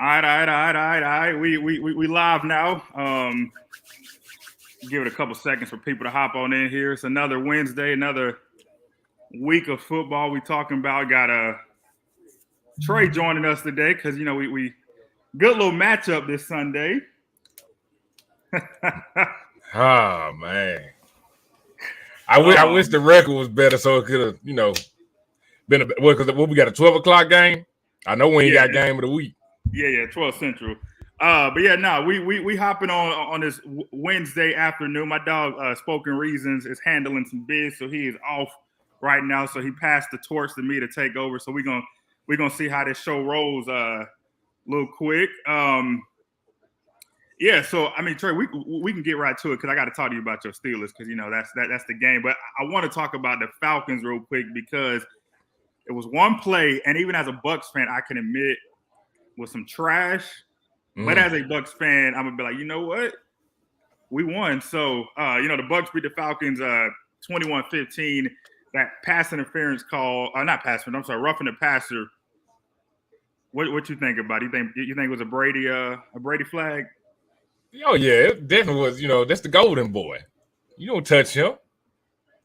All right, all right, all right, all right, all right. We live now. Give it a couple seconds for people to hop on in here. It's another Wednesday, another week of football. We talking about got Trey joining us today because we good little matchup this Sunday. Oh man, I wish the record was better so it could have been because we got a 12 o'clock game. I know we ain't got game of the week. Yeah, 12 Central. But yeah, no, we hopping on this Wednesday afternoon. My dog, Spoken Reasons, is handling some biz, so he is off right now. So he passed the torch to me to take over. So we're gonna see how this show rolls a little quick. Yeah, so I mean, Trey, we can get right to it because I got to talk to you about your Steelers because that's the game. But I want to talk about the Falcons real quick because it was one play, and even as a Bucs fan, I can admit was some trash. But as a Bucs fan, I'm gonna be like, you know what? We won. So the Bucs beat the Falcons 21-15. That pass interference call, not pass interference, I'm sorry, roughing the passer. What you think about it? You think it was a Brady flag? Oh yeah, it definitely was. That's the golden boy. You don't touch him.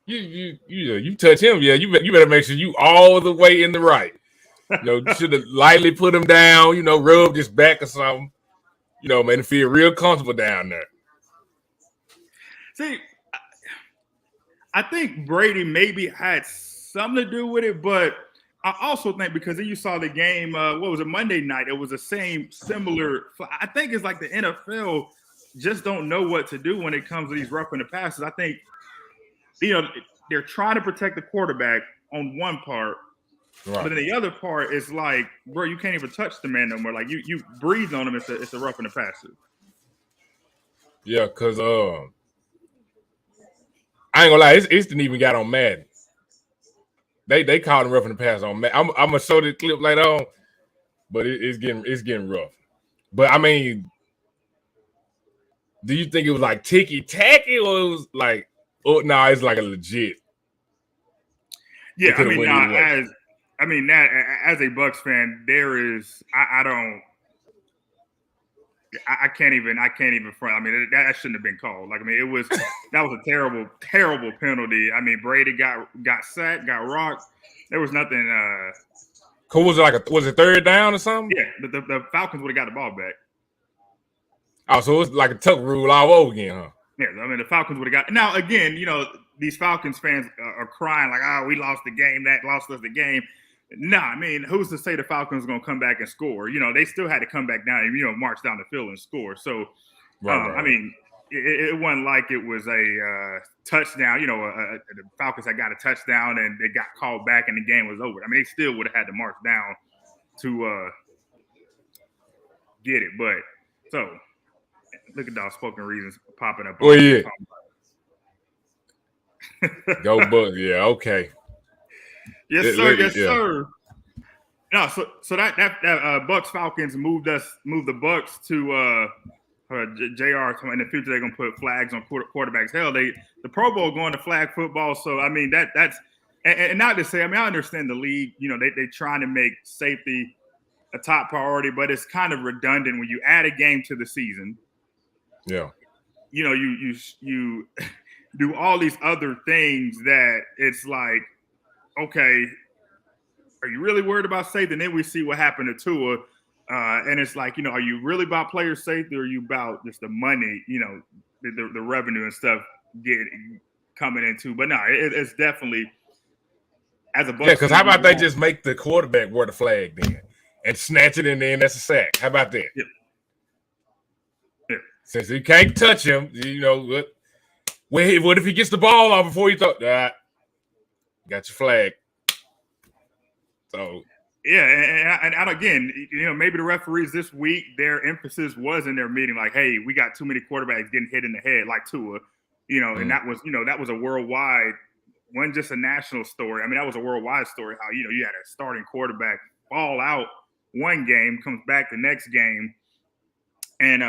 You touch him, yeah. You better make sure you all the way in the right. You should have lightly put him down. Rubbed his back or something. Made him feel real comfortable down there. See, I think Brady maybe had something to do with it, but I also think because you saw the game, what was it, Monday night? It was the similar. I think it's like the NFL just don't know what to do when it comes to these roughing the passes. I think, they're trying to protect the quarterback on one part, right. But then the other part is like, bro, you can't even touch the man no more. Like you breathe on him, it's a roughing the passer. Yeah, because I ain't gonna lie, it didn't even got on Madden. They called him roughing the pass on Madden. I'm gonna show this clip later on, but it's getting rough. But I mean, do you think it was like ticky tacky or it was like, oh no, it's like a legit? Yeah, I mean, as a Bucs fan, there is I can't even front. I mean, that shouldn't have been called. Like, I mean, that was a terrible penalty. I mean, Brady got sacked, got rocked. There was nothing. Was it was it third down or something? Yeah, the Falcons would have got the ball back. Oh, so it's like a tuck rule all over again, huh? Yeah, I mean, the Falcons would have got. Now again, these Falcons fans are crying like, we lost the game. That lost us the game. Nah, I mean, who's to say the Falcons are going to come back and score? They still had to come back down and, march down the field and score. So, right. I mean, it wasn't like it was a touchdown. The Falcons had got a touchdown and they got called back and the game was over. I mean, they still would have had to march down to get it. But, so, look at those Spoken Reasons popping up. Oh, yeah. Go Bucs. Yeah, okay. Yes, sir. Yes, sir. No, so that Bucs Falcons moved the Bucs to JR. In the future, they're gonna put flags on quarterbacks. Hell, the Pro Bowl going to flag football. So I mean that's and not to say. I mean I understand the league. They trying to make safety a top priority, but it's kind of redundant when you add a game to the season. Yeah. You do all these other things that it's like, okay, are you really worried about safety? And then we see what happened to Tua. And it's like, are you really about player safety or are you about just the money, the revenue and stuff coming into? But no, it's definitely as a Bucs. Yeah, because how about they just make the quarterback wear the flag then and snatch it and then that's a sack? How about that? Yeah. Since you can't touch him, what if he gets the ball off before you thought that? Got your flag. So yeah, and again, maybe the referees this week, their emphasis was in their meeting, like, hey, we got too many quarterbacks getting hit in the head, like Tua, and that was a worldwide, wasn't just a national story. I mean, that was a worldwide story. How you had a starting quarterback fall out one game, comes back the next game, and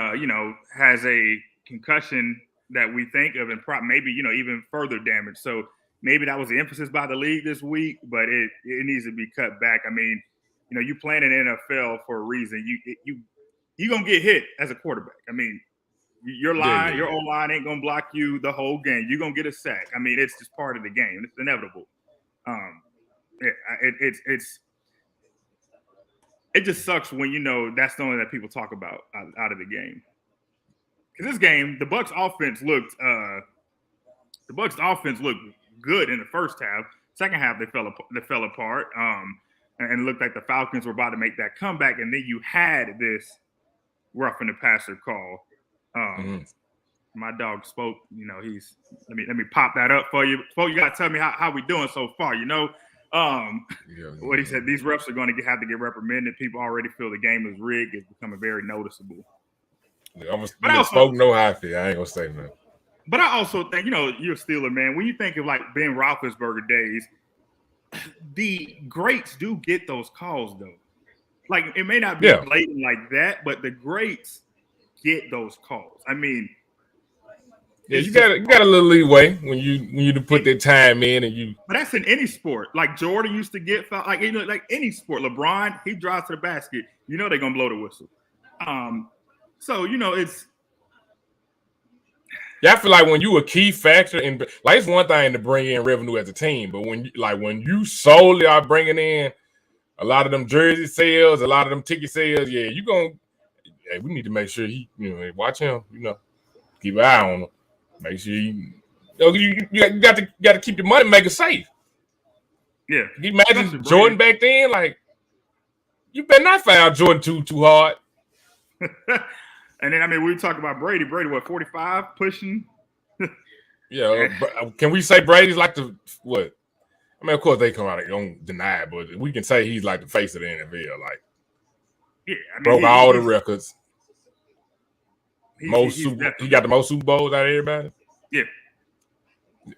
has a concussion that we think of, and maybe even further damage. So maybe that was the emphasis by the league this week, but it needs to be cut back. I mean, you playing in the NFL for a reason. you're gonna get hit as a quarterback. I mean, your O-line ain't gonna block you the whole game. You're gonna get a sack. I mean, it's just part of the game. It's inevitable. It just sucks when that's the only that people talk about out of the game. Because this game, the Bucs offense looked good in the first half. Second half, they fell apart. And it looked like the Falcons were about to make that comeback, and then you had this roughing the passer call. My dog spoke. He's let me pop that up for you. Spoke, you got to tell me how we doing so far. What he said. These refs are going to have to get reprimanded. People already feel the game is rigged. It's becoming very noticeable. Spoke no happy. I ain't gonna say nothing. But I also think you're a Steeler, man. When you think of like Ben Roethlisberger days, the greats do get those calls though. Like it may not be blatant like that, but the greats get those calls. I mean, you got a little leeway when you put that time in and you. But that's in any sport. Like Jordan used to get like any sport. LeBron, he drives to the basket. They're gonna blow the whistle. So it's. Yeah, I feel like when you a key factor in, like, it's one thing to bring in revenue as a team, but when you solely are bringing in a lot of them jersey sales, a lot of them ticket sales, we need to make sure he, watch him, keep an eye on him, make sure you got to keep your money maker safe. Yeah, you imagine Jordan back then, like you better not foul Jordan too hard. And then, we talk about Brady. Brady, what, 45, pushing? Yeah. Can we say Brady's like what? I mean, of course, they come out and don't deny it, but we can say he's like the face of the NFL. Like, broke all the records. He got the most Super Bowls out of everybody. Yeah.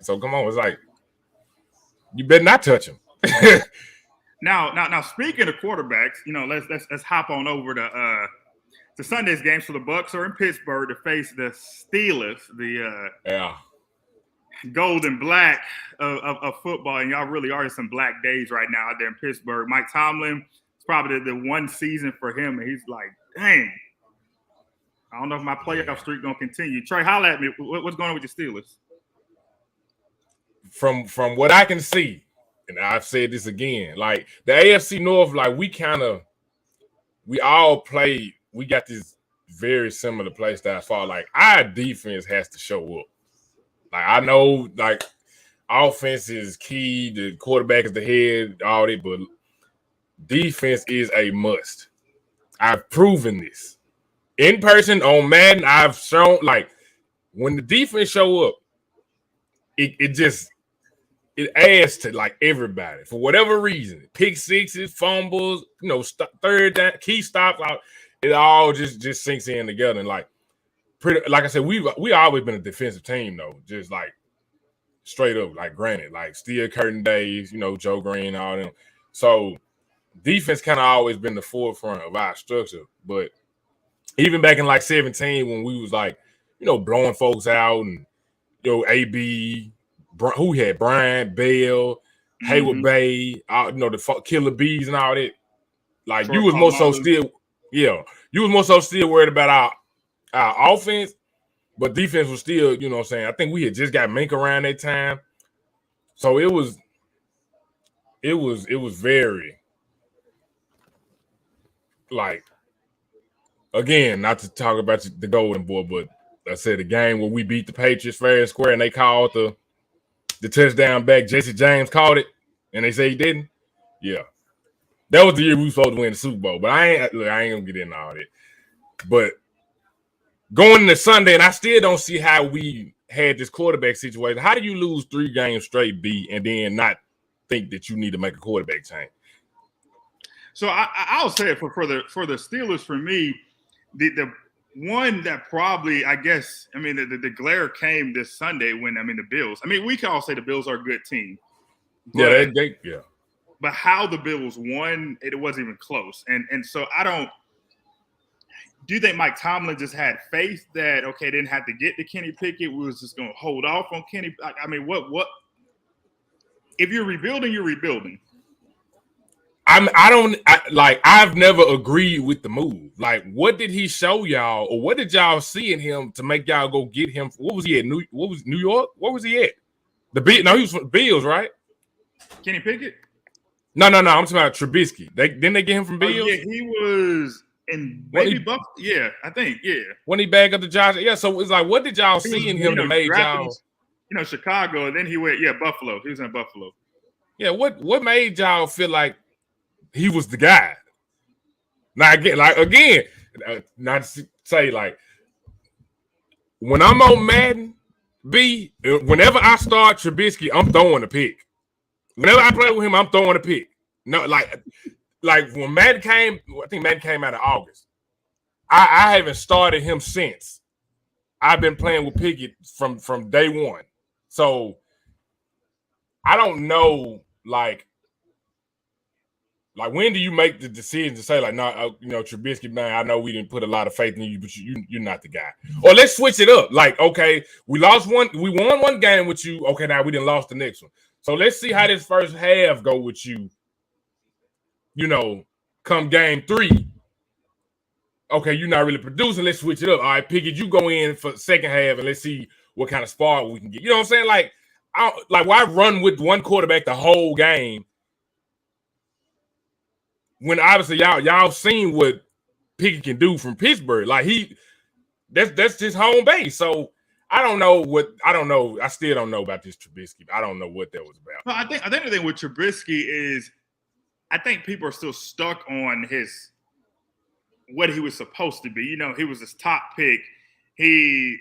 So, come on. It's like, you better not touch him. Now, speaking of quarterbacks, let's hop on over to Sunday's game. So the Bucs are in Pittsburgh to face the Steelers, the gold and black of football. And y'all really are in some black days right now out there in Pittsburgh. Mike Tomlin, it's probably the one season for him, and he's like, dang, I don't know if my playoff streak gonna continue. Trey, holla at me. What's going on with your Steelers? From what I can see, and I've said this again, like the AFC North, like we all played. We got this very similar play style. For like our defense has to show up. Like I know, like offense is key. The quarterback is the head, all that, but defense is a must. I've proven this in person on Madden. I've shown like when the defense show up, it adds to like everybody for whatever reason. Pick sixes, fumbles, third down, key stops out. It all just sinks in together, and like I said, we always been a defensive team though, just like straight up, like granted, like Steel Curtain days, Joe Green, all them. So defense kind of always been the forefront of our structure. But even back in like 17, when we was like, blowing folks out, and AB, who had Brian Bell, Hayward Bay, the Killer Bees and all that. Like you was more so still. Yeah, you was more so still worried about our offense, but defense was still, what I'm saying. I think we had just got Mink around that time, so it was very like, again, not to talk about the Golden Boy, but I said the game where we beat the Patriots fair and square, and they called the touchdown back. Jesse James called it, and they say he didn't. Yeah. That was the year we were supposed to win the Super Bowl, but I ain't gonna get into all that. But going into Sunday, and I still don't see how we had this quarterback situation. How do you lose 3 games straight, B, and then not think that you need to make a quarterback change? So I'll say it for the Steelers. For me, the one that probably, I guess, the glare came this Sunday when the Bills. We can all say the Bills are a good team. But, yeah. But how the Bills won, it wasn't even close. And so do you think Mike Tomlin just had faith that, okay, didn't have to get to Kenny Pickett, we was just going to hold off on Kenny? What? If you're rebuilding, you're rebuilding. I've never agreed with the move. Like, what did he show y'all, or what did y'all see in him to make y'all go get him? What was he at? New York? What was he at? No, he was from Bills, right? Kenny Pickett? No. I'm talking about Trubisky. Didn't they get him from Bills? Yeah, he was in Bucs. Yeah, I think. Yeah. When he bagged up the Josh. Yeah, so it's like, what did y'all see in him that made y'all? Chicago, and then he went, Buffalo. He was in Buffalo. Yeah, what made y'all feel like he was the guy? Now again, not to say like when I'm on Madden, whenever I start Trubisky, I'm throwing a pick. Whenever I play with him, I'm throwing a pick. No, like when Madden came, I think Madden came out of August. I haven't started him since. I've been playing with Pickett from day one. So I don't know, like when do you make the decision to say, like, no, Trubisky, man, I know we didn't put a lot of faith in you, but you're not the guy. Or let's switch it up. Like, okay, we won one game with you. Okay, now we didn't lost the next one. So let's see how this first half go with you. Come game 3. Okay, you're not really producing. Let's switch it up. All right, Pickett, you go in for the second half, and let's see what kind of spark we can get. You know what I'm saying? Why run with one quarterback the whole game when obviously y'all seen what Pickett can do from Pittsburgh? Like that's his home base. So I don't know. I still don't know about this Trubisky. I don't know what that was about. Well, I think the thing with Trubisky is I think people are still stuck on what he was supposed to be. He was his top pick. He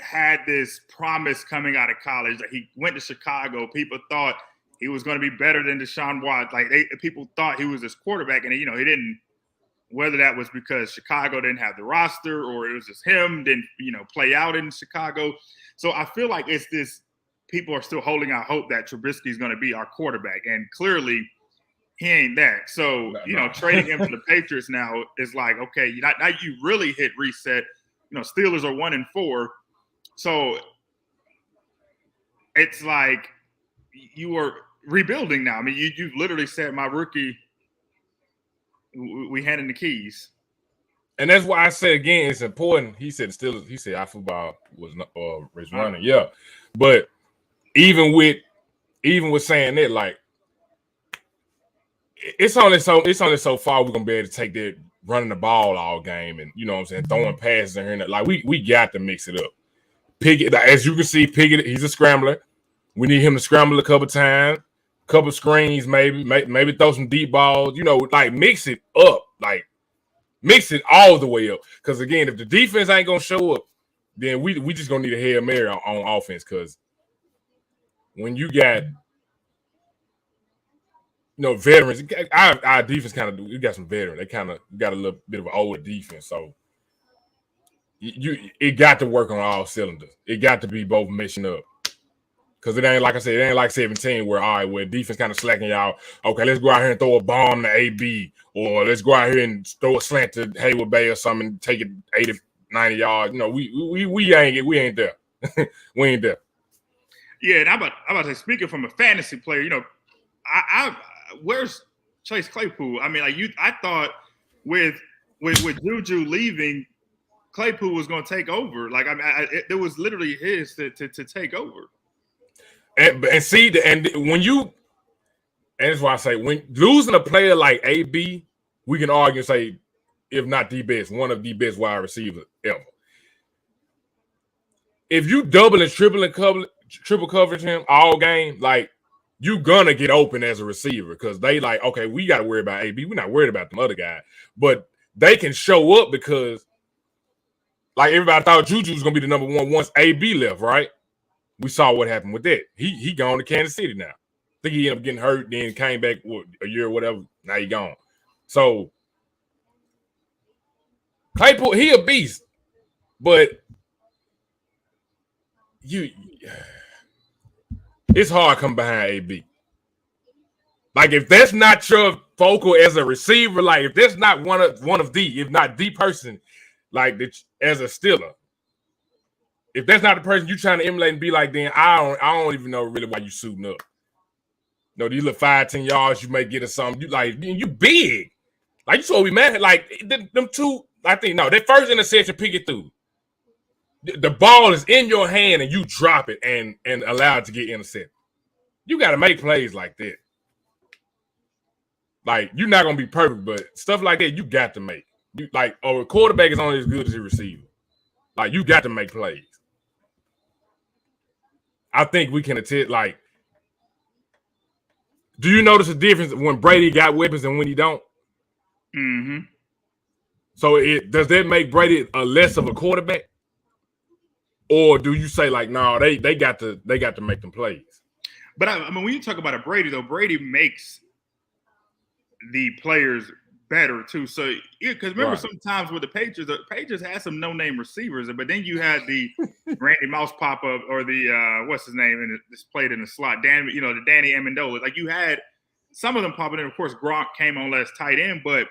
had this promise coming out of college that he went to Chicago. People thought he was going to be better than Deshaun Watson. People thought he was his quarterback, and he didn't. Whether that was because Chicago didn't have the roster, or it was just him didn't play out in Chicago. So I feel like it's this. People are still holding out hope that Trubisky is going to be our quarterback, and clearly he ain't that. So trading him to the Patriots now is like, okay, now you really hit reset. Steelers are 1-4, so it's like you are rebuilding now. I mean, you literally said my rookie. We handing the keys, and that's why I say again, it's important. He said Steelers. He said our football was running, yeah. But even with saying that, like, it's only so far we're gonna be able to take that running the ball all game, and what I'm saying, throwing passes in here. And like we got to mix it up. Pickett, as you can see, Pickett, he's a scrambler. We need him to scramble a couple times, couple screens, maybe throw some deep balls. Like mix it up, like mix it all the way up. Because again, if the defense ain't gonna show up, then we just gonna need a Hail Mary on offense. Because when you got veterans, our defense we got some veterans. They kind of got a little bit of an older defense, so it got to work on all cylinders. It got to be both meshing up. Because it ain't like I said, it ain't like 17 where defense kind of slacking y'all. Okay, let's go out here and throw a bomb to AB, or let's go out here and throw a slant to Haywood Bay or something and take it 80, 90 yards. We ain't there. We ain't there. Yeah, and I'm about to say, speaking from a fantasy player, I where's Chase Claypool? I mean, I thought with Juju leaving, Claypool was going to take over. Like, I mean, it was literally his to take over. And see, and that's why I say, when losing a player like AB, we can argue and say, if not the best, one of the best wide receivers ever. If you double and triple coverage him all game, like, you're gonna get open as a receiver because they like, okay, we got to worry about AB. We're not worried about them other guy, but they can show up because, like, everybody thought Juju was gonna be the number one once AB left, right? We saw what happened with that. He gone to Kansas City now. I think he ended up getting hurt, then came back a year or whatever. Now he gone. So Claypool, he a beast, but it's hard to come behind AB. Like, if that's not your focal as a receiver, like if that's not one of the, if not the person, like as a Steeler, if that's not the person you trying to emulate and be like, then I don't even know really why you suiting up. You know, these little 5-10 yards you may get or something. You like you big. Like you supposed to be mad. Like them two, I think that first interception, pick it through. The ball is in your hand and you drop it and allow it to get intercepted. You got to make plays like that. Like, you're not going to be perfect, but stuff like that, you got to make. You like, a quarterback is only as good as a receiver. Like, you got to make plays. I think we can attend, like, do you notice a difference when Brady got weapons and when he don't? Mm-hmm. So does that make Brady a less of a quarterback? Or do you say, like, no, they got to make them plays? But I mean, when you talk about a Brady, though, Brady makes the players better too. So because remember, sometimes with the Patriots had some no-name receivers, but then you had the Randy Mouse pop up or the what's his name, and it's played in the slot. The Danny Amendola. Like you had some of them popping in. Of course, Gronk came on less tight end, but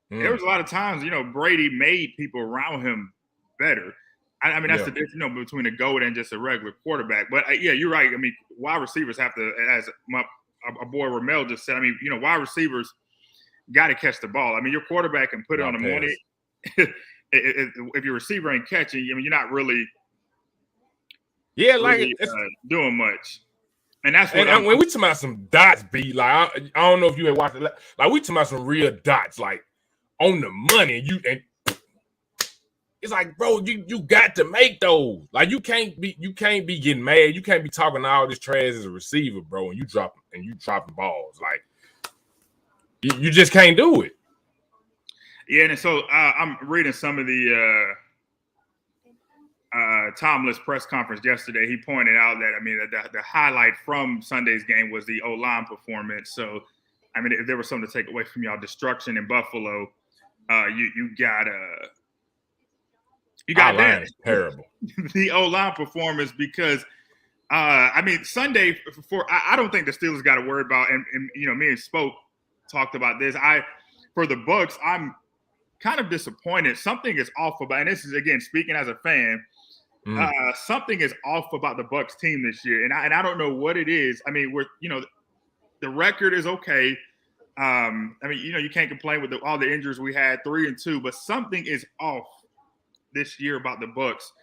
there was a lot of times, Brady made people around him better. I mean, that's the difference, between a GOAT and just a regular quarterback. But yeah, you're right. I mean, wide receivers have to, as a boy Ramel just said. I mean, wide receivers got to catch the ball. I mean, your quarterback can put it on the money. If your receiver ain't catching, I mean, you're not really, doing much. And that's what. And when we talking about some dots, like I don't know if you had watched it. Like we talking about some real dots, like on the money. And it's like, bro, you got to make those. Like you can't be getting mad. You can't be talking all this trash as a receiver, bro. And you dropping balls. Like you just can't do it. Yeah, and so I'm reading some of the Tomlin's press conference yesterday. He pointed out that the highlight from Sunday's game was the O-line performance. So I mean, if there was something to take away from y'all destruction in Buffalo, you got that. Terrible. The O-line performance because Sunday I don't think the Steelers got to worry about and me and Spoke talked about this. For the Bucs, I'm kind of disappointed. Something is off about, and this is again speaking as a fan. Something is off about the Bucs team this year, and I don't know what it is. I mean, the record is okay. You can't complain with all the injuries we had, 3-2, but something is off this year about the Bucs,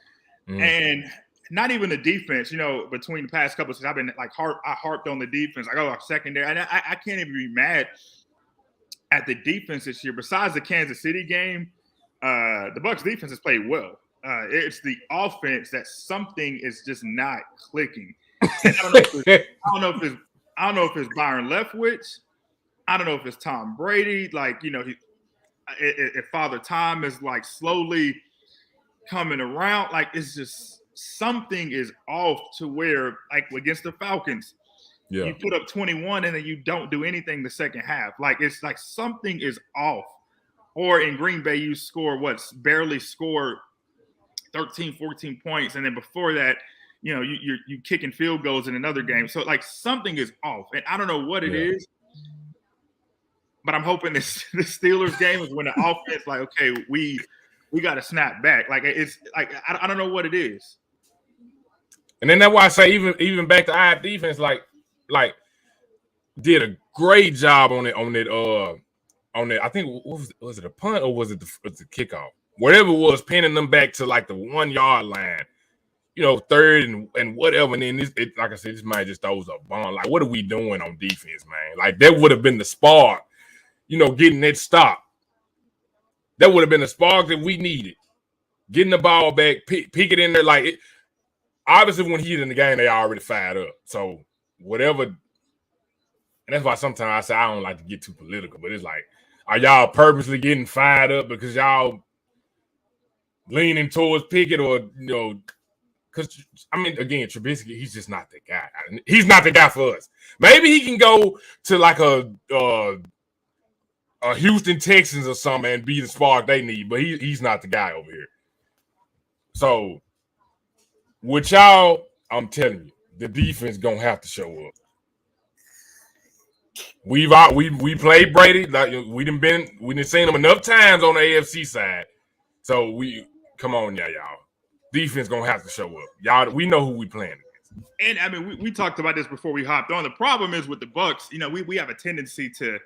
and not even the defense. Between the past couple of seasons, I've been like I harped on the defense. Like, our secondary, and I can't even be mad at the defense this year. Besides the Kansas City game, the Bucs defense has played well. It's the offense that something is just not clicking. And I don't know if it's Byron Leftwich. I don't know if it's Tom Brady. Like, if Father Time is like slowly coming around, like it's just something is off to where, like against the Falcons, you put up 21 and then you don't do anything the second half. Like it's like something is off. Or in Green Bay, you barely score 13, 14 points, and then before that, you're kicking field goals in another game. So like something is off, and I don't know what it is. But I'm hoping this Steelers game is when the offense, like, okay, we got to snap back. Like it's like I don't know what it is. And then that's why I say even back to our defense, like did a great job on it. I think was it a punt or was it the kickoff? Whatever it was, pinning them back to like the 1 yard line. Third and whatever. And then like I said, this might just throws a bomb. Like, what are we doing on defense, man? Like that would have been the spark. Getting that stop. That would have been the spark that we needed. Getting the ball back, pick it in there. Like, obviously, when he's in the game, they already fired up. So, whatever. And that's why sometimes I say I don't like to get too political, but it's like, are y'all purposely getting fired up because y'all leaning towards Pickett or, because, again, Trubisky, he's just not the guy. He's not the guy for us. Maybe he can go to like a Houston Texans or something and be the spark they need, but he's not the guy over here. So with y'all, I'm telling you, the defense gonna have to show up. We played Brady, like we done seen him enough times on the AFC side. So come on, y'all. Defense gonna have to show up. Y'all, we know who we playing against. And I mean, we talked about this before we hopped on. The problem is with the Bucs, we have a tendency to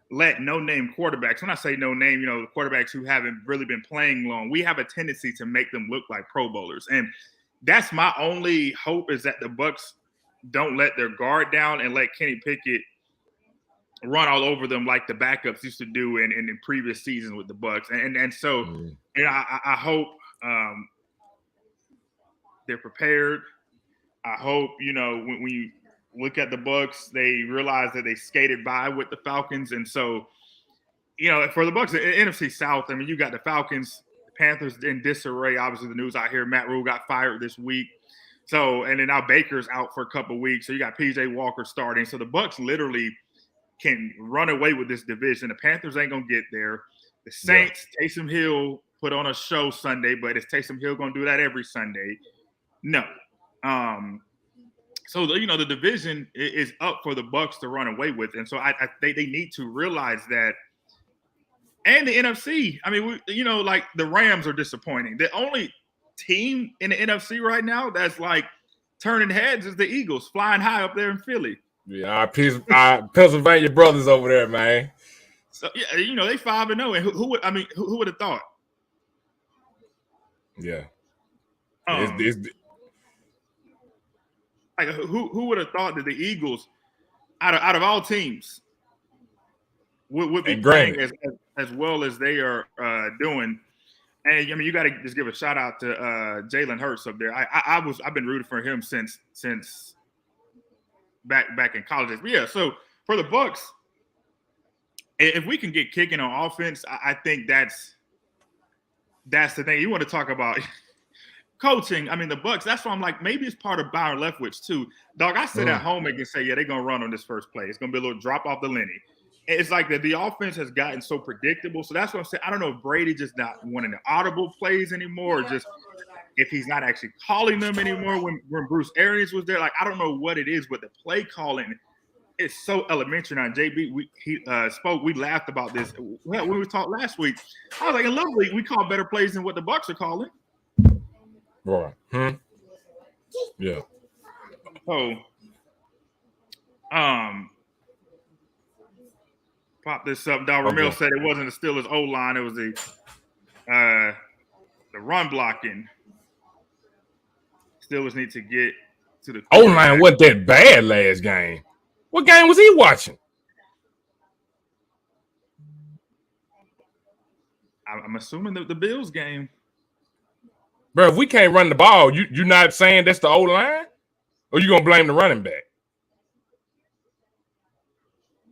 let no-name quarterbacks. When I say no-name, quarterbacks who haven't really been playing long, we have a tendency to make them look like Pro Bowlers. And that's my only hope, is that the Bucs don't let their guard down and let Kenny Pickett run all over them like the backups used to do in previous seasons with the Bucs. And so, I hope they're prepared. I hope, when you look at the Bucs, they realize that they skated by with the Falcons. And so, for the Bucs, the NFC South, I mean, you got the Falcons, the Panthers in disarray. Obviously, the news out here, Matt Rule got fired this week. So, and then now Baker's out for a couple of weeks. So you got PJ Walker starting. So the Bucs literally can run away with this division. The Panthers ain't going to get there. The Saints, Taysom Hill put on a show Sunday, but is Taysom Hill going to do that every Sunday? No. So, the division is up for the Bucs to run away with. And so I think they need to realize that. And the NFC, I mean, like the Rams are disappointing. The only team in the NFC right now that's like turning heads is the Eagles, flying high up there in Philly. Yeah, our Pennsylvania brothers over there, man. So, yeah, they 5-0. And who would have thought? Yeah. Like who would have thought that the Eagles, out of all teams, would be playing as well as they are doing? And I mean, you got to just give a shout out to Jalen Hurts up there. I've been rooting for him since back in college. But yeah, so for the Bucs, if we can get kicking on offense, I think that's the thing. You want to talk about coaching. I mean, the Bucs, that's why I'm like, maybe it's part of Byron Leftwich too. Dog, I sit at home and can say, yeah, they're going to run on this first play. It's going to be a little drop off the Lenny. It's like the offense has gotten so predictable. So that's what I'm saying. I don't know if Brady just not wanting the audible plays anymore, or just if he's not actually calling them anymore when Bruce Arians was there. Like, I don't know what it is, but the play calling is so elementary now. JB, he spoke. We laughed about this when we talked last week. I was like, in Love League, we call better plays than what the Bucs are calling. Right. Yeah. So, pop this up. Dal Ramil said it wasn't the Steelers' O-line. It was the run blocking. Steelers need to get to the O-line wasn't that bad last game. What game was he watching? I'm assuming the Bills game. Bro, if we can't run the ball, you're not saying that's the O-line? Or you going to blame the running back?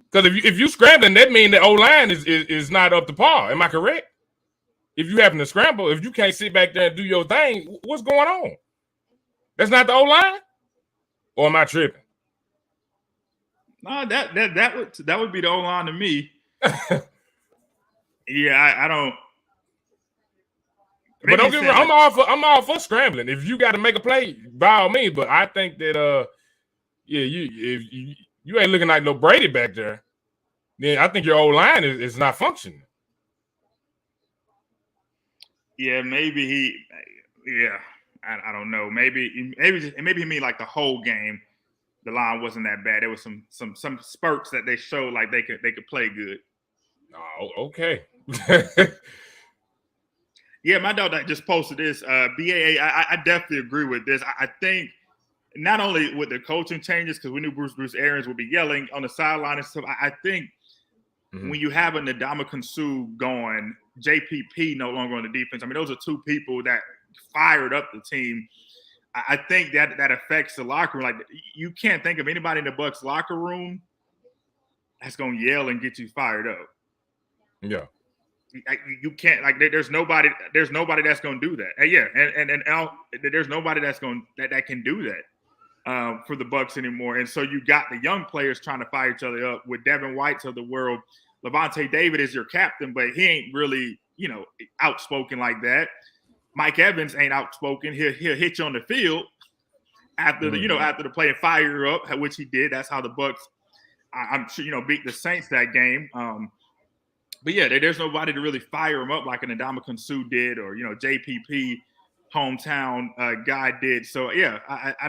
Because if you scrambling, that means the O-line is not up to par. Am I correct? If you happen to scramble, if you can't sit back there and do your thing, what's going on? That's not the O-line? Or am I tripping? No, that would be the O-line to me. Yeah, I don't. But don't get me wrong, I'm all for scrambling. If you got to make a play, by all means. But I think that if you ain't looking like no Brady back there, then I think your old line is not functioning. Yeah, maybe I don't know. Maybe he mean like the whole game. The line wasn't that bad. There was some spurts that they showed like they could play good. Oh, okay. Yeah, my dog that just posted this. BAA, I definitely agree with this. I think not only with the coaching changes, because we knew Bruce Arians would be yelling on the sideline and stuff. I think when you have a Ndamukong Suh going, JPP no longer on the defense. I mean, those are two people that fired up the team. I think that affects the locker room. Like, you can't think of anybody in the Bucs locker room that's going to yell and get you fired up. Yeah. You can't, like, there's nobody that's going to do that. And yeah, and there's nobody that can do that for the Bucs anymore. And so you got the young players trying to fire each other up with Devin White of the world. Levante David is your captain, but he ain't really, outspoken like that. Mike Evans ain't outspoken. He'll hit you on the field after after the play and fire you up, which he did. That's how the Bucs, I'm sure, beat the Saints that game. But yeah, there's nobody to really fire him up like an Ndamukong Suh did, or JPP hometown guy did. So yeah, I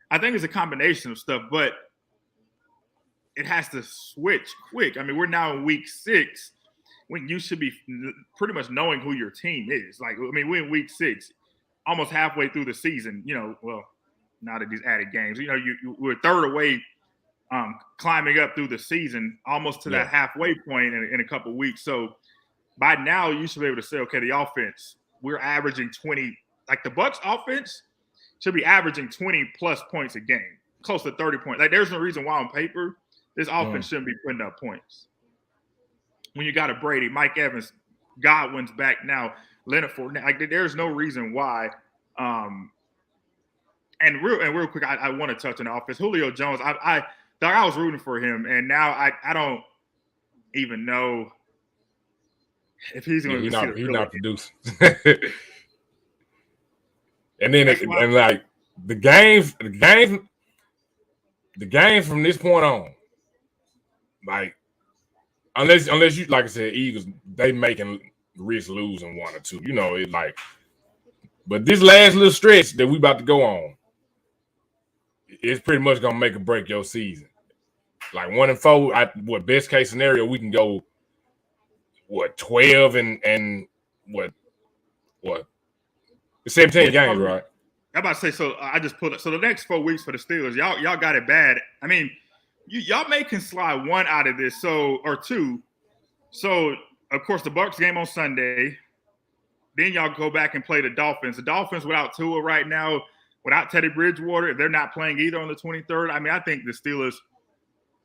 I think it's a combination of stuff, but it has to switch quick. I mean, we're now in week 6 when you should be pretty much knowing who your team is. Like, I mean, we're in week 6, almost halfway through the season. Well, now that these added games, we're a third away, climbing up through the season, almost to that halfway point in a couple of weeks. So by now, you should be able to say, okay, the offense, we're averaging 20. Like the Bucs offense should be averaging 20 plus points a game, close to 30 points. Like there's no reason why on paper this offense shouldn't be putting up points. When you got a Brady, Mike Evans, Godwin's back now, Leonard Fournette, like there's no reason why. And real quick, I want to touch on the offense. Julio Jones, I was rooting for him, and now I don't even know if he's going to. He's not producing. And then like the games from this point on, like unless you, like I said, Eagles, they making risk losing 1 or 2. It like, but this last little stretch that we about to go on, it's pretty much gonna make or break your season. Like 1-4, best case scenario, we can go 12 and what 17 games, right? I'm about to say, so I just pulled it. So the next 4 weeks for the Steelers, y'all got it bad. I mean, y'all can slide 1 out of this, or 2. So of course the Bucs game on Sunday. Then y'all go back and play the Dolphins. The Dolphins without Tua right now, without Teddy Bridgewater, if they're not playing either on the 23rd. I mean, I think the Steelers,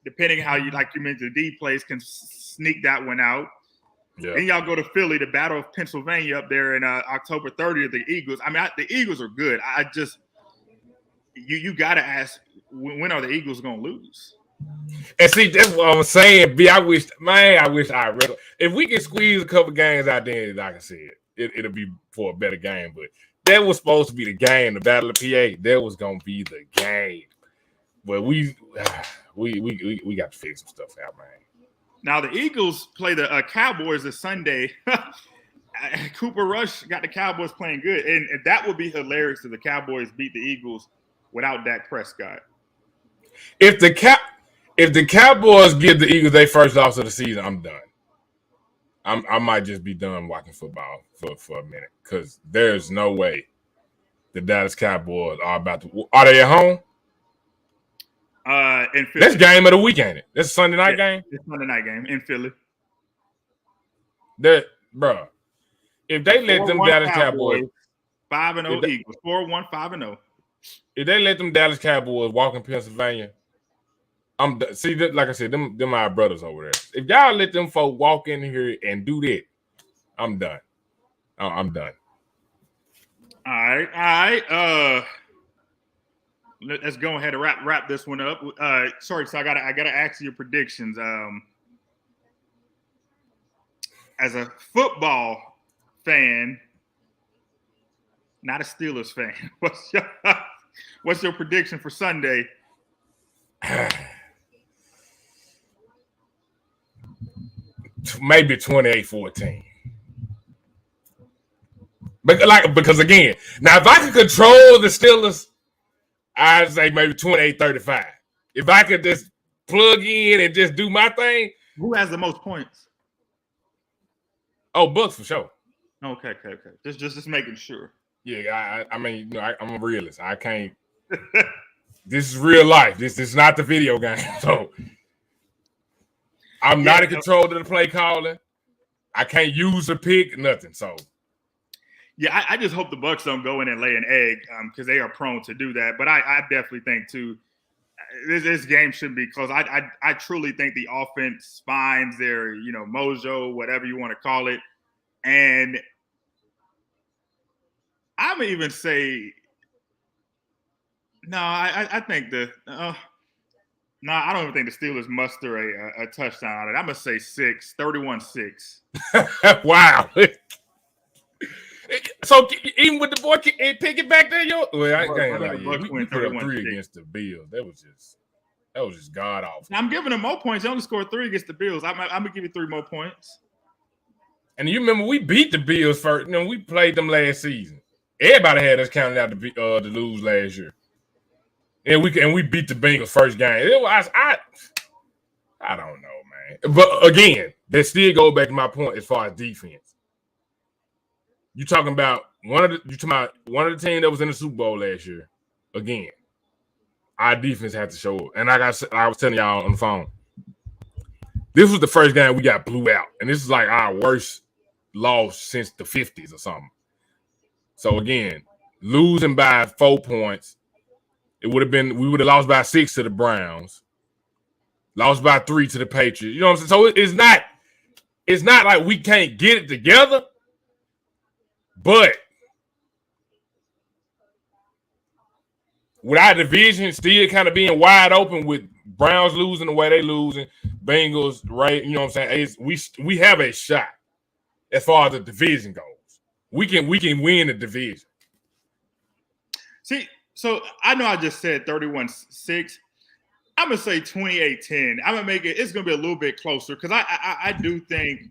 depending how you mentioned, the D plays, can sneak that one out. Yeah. Then y'all go to Philly, the Battle of Pennsylvania up there in October 30th. The Eagles. I mean, the Eagles are good. I just you got to ask, when are the Eagles going to lose? And see, that's what I'm saying. B, I wish I read. If we can squeeze a couple games out there, like I said, it'll be for a better game. But that was supposed to be the game, the Battle of PA. That was going to be the game. But we got to figure some stuff out, man. Now, the Eagles play the Cowboys this Sunday. Cooper Rush got the Cowboys playing good. And that would be hilarious if the Cowboys beat the Eagles without Dak Prescott. If the Cowboys give the Eagles their first loss of the season, I'm done. I might just be done watching football for a minute, because there's no way the Dallas Cowboys are about to – are they at home? In Philly. That's game of the week, ain't it? That's a Sunday night game? It's Sunday night game in Philly. Bro, if they let them Dallas Cowboys 5-0 Eagles, 4-1, 5-0. If they let them Dallas Cowboys walk in Pennsylvania, I'm done. See, like I said, them our brothers over there. If y'all let them folk walk in here and do that, I'm done. I'm done. All right. Let's go ahead and wrap this one up. Sorry, so I gotta ask you your predictions. As a football fan, not a Steelers fan, what's your prediction for Sunday? Maybe 28-14. Because again, now if I could control the Steelers, I'd say maybe 28-35. If I could just plug in and just do my thing. Who has the most points? Oh, Bucs for sure. Okay. Just making sure. Yeah, I mean, I'm a realist. I can't. This is real life. This is not the video game. So I'm not in control of the play calling. I can't use a pick, nothing. So. Yeah, I just hope the Bucs don't go in and lay an egg, because they are prone to do that. But I definitely think, too, this game shouldn't be close. I truly think the offense finds their, mojo, whatever you want to call it. And I'm going to even say, no, I think I don't even think the Steelers muster a touchdown on it. I'm going to say 31-6. Wow. So even with the boy pick it back there, I can't lie. We put up 3 against the Bills. That was just god awful. I'm giving them more points. They only scored 3 against the Bills. I'm gonna give you 3 more points. And you remember we beat the Bills first. We played them last season. Everybody had us counting out to lose last year. and we beat the Bengals first game. It was I don't know, man. But again, that still go back to my point as far as defense. You talking about one of the team that was in the Super Bowl last year. Again, our defense had to show up. And I was telling y'all on the phone, this was the first game we got blew out. And this is like our worst loss since the 50s or something. So again, losing by 4 points, we would have lost by 6 to the Browns, lost by 3 to the Patriots. You know what I'm saying? So it's not like we can't get it together, but with our division still kind of being wide open with Browns losing the way they losing, Bengals, right? You know what I'm saying? We have a shot as far as the division goes. We can win the division. See, so I know I just said 31-6. I'm gonna say 28-10. I'm gonna make it. It's gonna be a little bit closer because I do think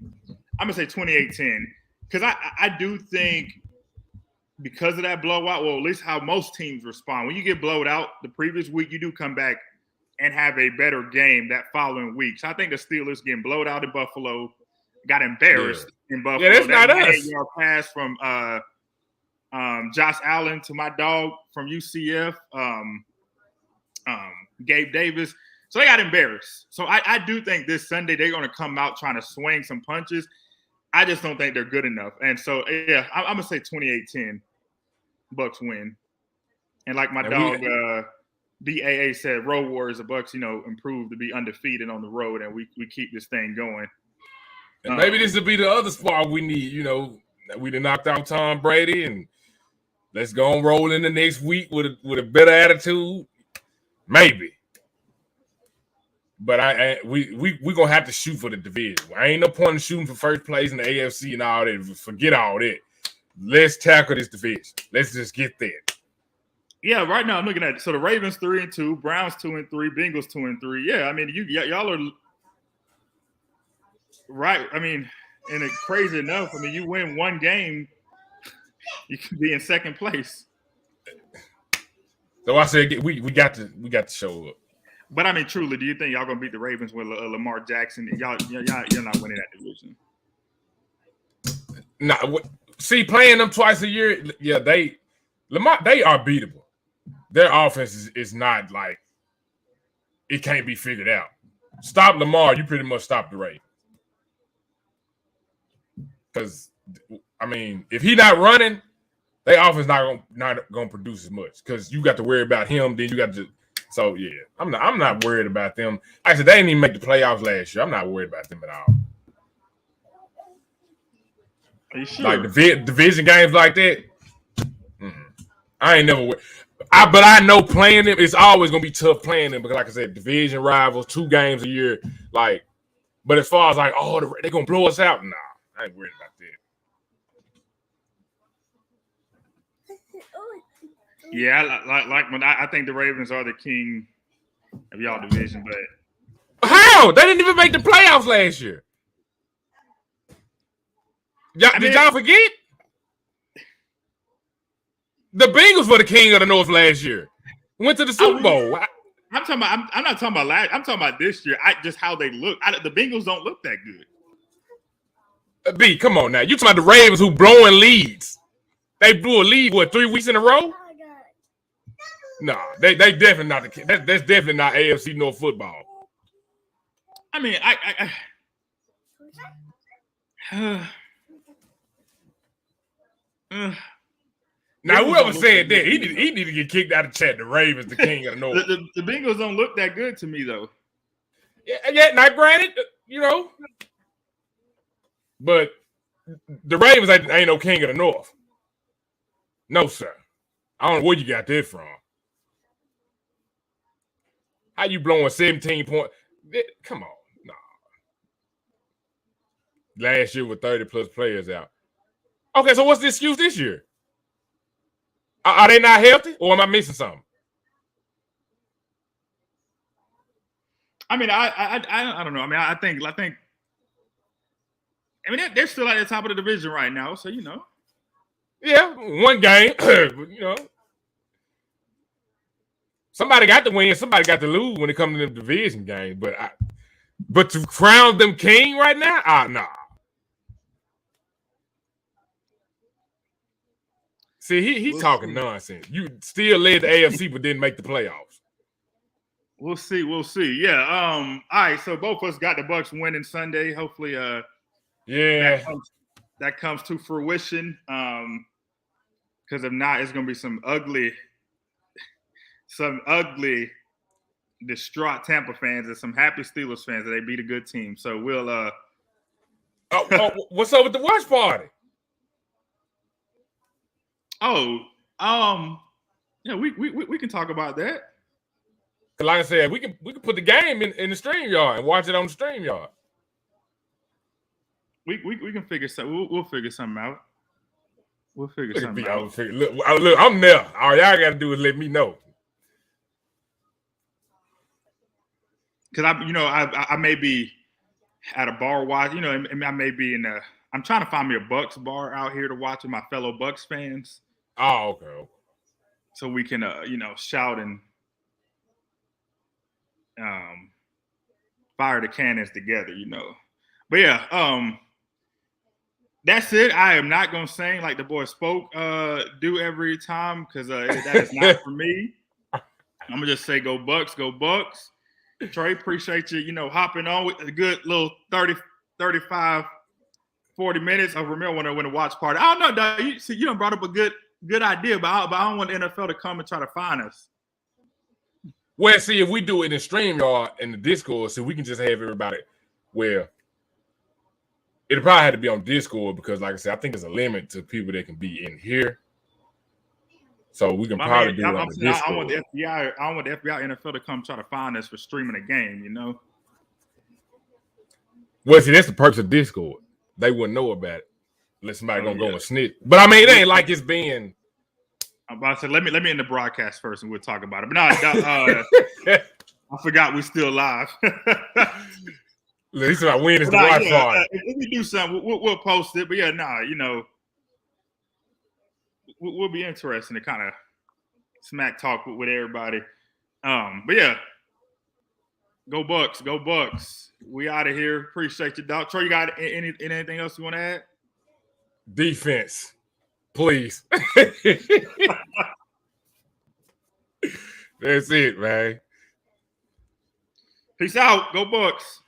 I'm gonna say 28-10 because I do think because of that blowout. Well, at least how most teams respond when you get blowed out the previous week, you do come back and have a better game that following week. So I think the Steelers getting blowed out in Buffalo, got embarrassed in Buffalo. Yeah, that's not us. Yard pass from Josh Allen to my dog from UCF. Gabe Davis. So they got embarrassed. So I do think this Sunday they're going to come out trying to swing some punches. I just don't think they're good enough. And so, yeah, I'm going to say 28-10. Bucs win. And like my dog BAA said, Road Warriors, the Bucs, improved to be undefeated on the road, and we keep this thing going. And maybe this will be the other spot we need, we done knocked out Tom Brady, and let's go and roll in the next week with a better attitude. Maybe. But we gonna have to shoot for the division. I ain't no point in shooting for first place in the AFC and all that. Forget all that. Let's tackle this division. Let's just get there. Yeah, right now I'm looking at it. So the Ravens 3-2, Browns 2-3, Bengals 2-3. Yeah, I mean y'all are right. I mean, and it's crazy enough. I mean, you win one game, you can be in second place. So I said we got to show up. But I mean, truly, do you think y'all gonna beat the Ravens with Lamar Jackson? You're not winning that division. No, see, playing them twice a year, yeah, they are beatable. Their offense is not like it can't be figured out. Stop Lamar, you pretty much stop the Ravens. Because I mean, if he not running, their offense not gonna produce as much because you got to worry about him. Then you got to. So yeah, I'm not worried about them. Like I said, they didn't even make the playoffs last year. I'm not worried about them at all. Are you sure? Like division games like that, I ain't never. But I know playing them, it's always gonna be tough playing them because, like I said, division rivals, 2 games a year. Like, but as far as like, they're gonna blow us out, nah, I ain't worried about that. Yeah, like when I think the Ravens are the king of y'all division, but how they didn't even make the playoffs last year? Did y'all forget? The Bengals were the king of the North last year. Went to the Super Bowl. I'm talking about. I'm not talking about last. I'm talking about this year. Just how they look. The Bengals don't look that good. B, come on now. You talking about the Ravens who blowing leads? They blew a lead 3 weeks in a row? No, they definitely not the king. That's definitely not AFC North football. I mean, now, whoever said that, he need to get kicked out of chat. The Ravens, the king of the North. The Bengals don't look that good to me, though. Yeah. Not granted, but the Ravens ain't no king of the North. No, sir. I don't know where you got that from. How you blowing 17 points? Come on, no. Last year with 30-plus players out. Okay, so what's the excuse this year? Are they not healthy, or am I missing something? I mean, I don't know. I mean, I think. I mean, they're still at the top of the division right now, so Yeah, one game, Somebody got to win, somebody got to lose when it comes to the division game. But to crown them king right now, nah. See, he's talking nonsense. You still led the AFC but didn't make the playoffs. We'll see. Yeah. All right. So both of us got the Bucs winning Sunday. Hopefully, that comes to fruition. Because if not, it's gonna be some ugly, distraught Tampa fans and some happy Steelers fans that they beat a good team. So we'll. What's up with the watch party? Yeah, we can talk about that. Like I said, we can put the game in the StreamYard and watch it on the StreamYard. We can figure something. We'll figure something out. We'll figure something out. Look, I'm there. All y'all got to do is let me know. Because I may be at a bar watch. I may be in a. I'm trying to find me a Bucs bar out here to watch with my fellow Bucs fans. Oh, okay. So we can shout and fire the cannons together, But yeah, that's it. I am not gonna sing like the boy Spoke do every time because that is not for me. I'm gonna just say go Bucs, go Bucs. Trey, appreciate you, hopping on with a good little 30, 35, 40 minutes of Ramil when I win a watch party. I don't know, dog. You done brought up a good idea, but I don't want the NFL to come and try to find us. Well, see, if we do it in StreamYard in the Discord, so we can just have everybody where it'll probably have to be on Discord because, like I said, I think there's a limit to people that can be in here. So we can do it on the Discord. I want the FBI NFL to come try to find us for streaming a game, Well, see, that's the purpose of Discord. They wouldn't know about it unless somebody go and snitch. But I mean, it ain't like it's being. I'm about to say, let me end the broadcast first and we'll talk about it. But I forgot we're still live. This is about winning the watch party. If we do something, we'll post it. But yeah, we'll be interested to kind of smack talk with everybody. But yeah, go Bucs, go Bucs. We out of here. Appreciate you, dog. Troy, you got anything else you want to add? Defense, please. That's it, man. Peace out. Go Bucs.